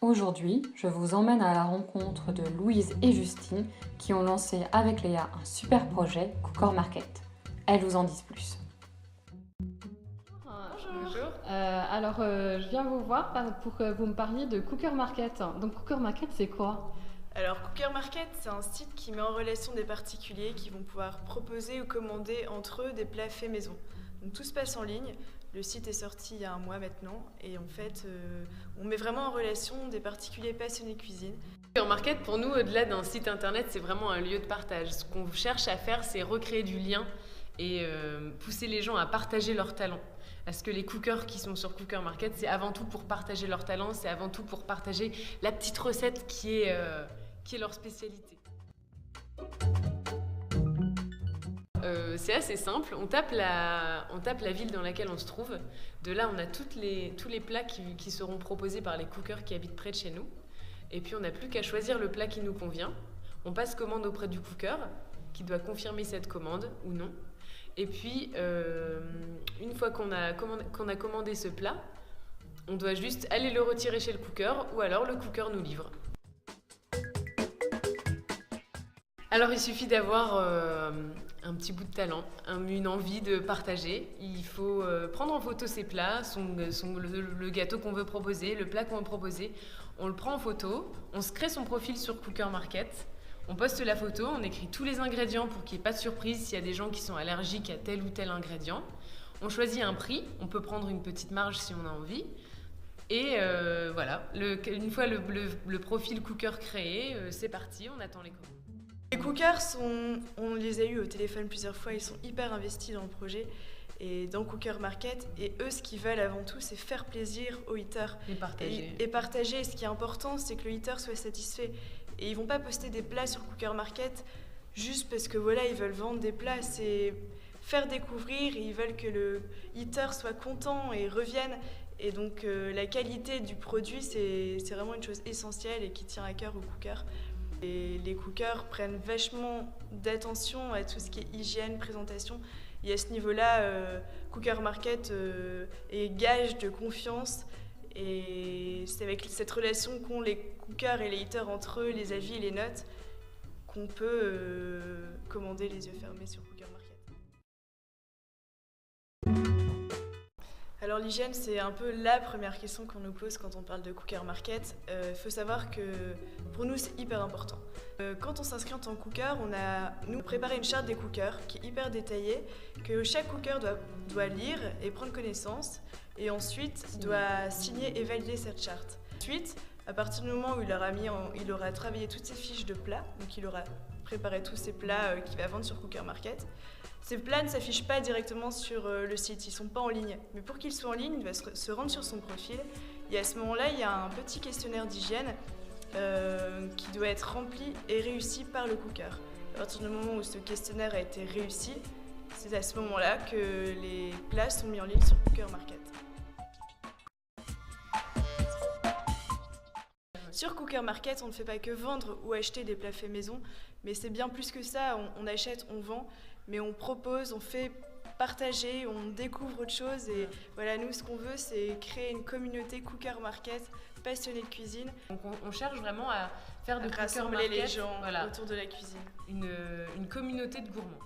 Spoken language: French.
Aujourd'hui, je vous emmène à la rencontre de Louise et Justine qui ont lancé avec Léa un super projet, Cooker Market. Elles vous en disent plus. Bonjour. Je viens vous voir pour que vous me parliez de Cooker Market. Donc Cooker Market, c'est quoi? Alors Cooker Market, c'est un site qui met en relation des particuliers qui vont pouvoir proposer ou commander entre eux des plats faits maison. Donc tout se passe en ligne. Le site est sorti il y a un mois maintenant et en fait, on met vraiment en relation des particuliers passionnés de cuisine. Cooker Market, pour nous, au-delà d'un site internet, c'est vraiment un lieu de partage. Ce qu'on cherche à faire, c'est recréer du lien et pousser les gens à partager leurs talents. Parce que les cookers qui sont sur Cooker Market, c'est avant tout pour partager leurs talents, c'est avant tout pour partager la petite recette qui est leur spécialité. C'est assez simple, on tape la ville dans laquelle on se trouve. De là, on a tous les plats qui seront proposés par les cookers qui habitent près de chez nous. Et puis on n'a plus qu'à choisir le plat qui nous convient. On passe commande auprès du cooker, qui doit confirmer cette commande ou non. Et puis, une fois qu'on a commandé ce plat, on doit juste aller le retirer chez le cooker ou alors le cooker nous livre. Alors il suffit d'avoir un petit bout de talent, une envie de partager. Il faut prendre en photo ses plats, le gâteau qu'on veut proposer, le plat qu'on veut proposer. On le prend en photo, on se crée son profil sur Cooker Market. On poste la photo, on écrit tous les ingrédients pour qu'il n'y ait pas de surprise s'il y a des gens qui sont allergiques à tel ou tel ingrédient. On choisit un prix, on peut prendre une petite marge si on a envie. Et voilà, une fois le profil Cooker créé, c'est parti, on attend les commandes. Les cookers, on les a eus au téléphone plusieurs fois, ils sont hyper investis dans le projet et dans Cooker Market. Et eux, ce qu'ils veulent avant tout, c'est faire plaisir aux eaters. Et partager. Et partager. Ce qui est important, c'est que le eater soit satisfait. Et ils vont pas poster des plats sur Cooker Market juste parce que voilà, ils veulent vendre des plats. C'est faire découvrir et ils veulent que le eater soit content et revienne. Et donc la qualité du produit, c'est vraiment une chose essentielle et qui tient à cœur aux cookers. Et les cookers prennent vachement d'attention à tout ce qui est hygiène, présentation. Et à ce niveau-là, Cooker Market est gage de confiance. Et c'est avec cette relation qu'ont les cookers et les eaters entre eux, les avis et les notes, qu'on peut commander les yeux fermés sur Cooker Market. Alors l'hygiène, c'est un peu la première question qu'on nous pose quand on parle de Cooker Market. Faut savoir que pour nous, c'est hyper important. Quand on s'inscrit en tant que cooker, on a nous préparé une charte des cookers qui est hyper détaillée, que chaque cooker doit lire et prendre connaissance, et ensuite doit signer et valider cette charte. Ensuite, à partir du moment où il aura travaillé toutes ses fiches de plats, donc il aura préparé tous ses plats qu'il va vendre sur Cooker Market. Ces plats ne s'affichent pas directement sur le site, ils ne sont pas en ligne. Mais pour qu'ils soient en ligne, il va se rendre sur son profil. Et à ce moment-là, il y a un petit questionnaire d'hygiène qui doit être rempli et réussi par le cooker. À partir du moment où ce questionnaire a été réussi, c'est à ce moment-là que les plats sont mis en ligne sur Cooker Market. Sur Cooker Market, on ne fait pas que vendre ou acheter des plats faits maison, mais c'est bien plus que ça. On achète, on vend, mais on propose, on fait partager, on découvre autre chose. Et voilà, nous, ce qu'on veut, c'est créer une communauté Cooker Market passionnée de cuisine. Donc on cherche vraiment à faire de Cooker rassembler Market, les gens voilà, autour de la cuisine. une communauté de gourmands.